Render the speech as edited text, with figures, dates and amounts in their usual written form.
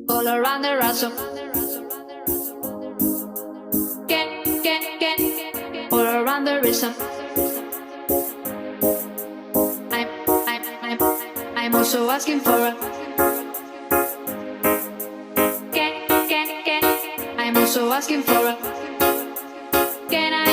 all around the ransom. All around the rhythm. I'm, I'm, I'm, I'm also asking for a. I'm also asking for a. Can I?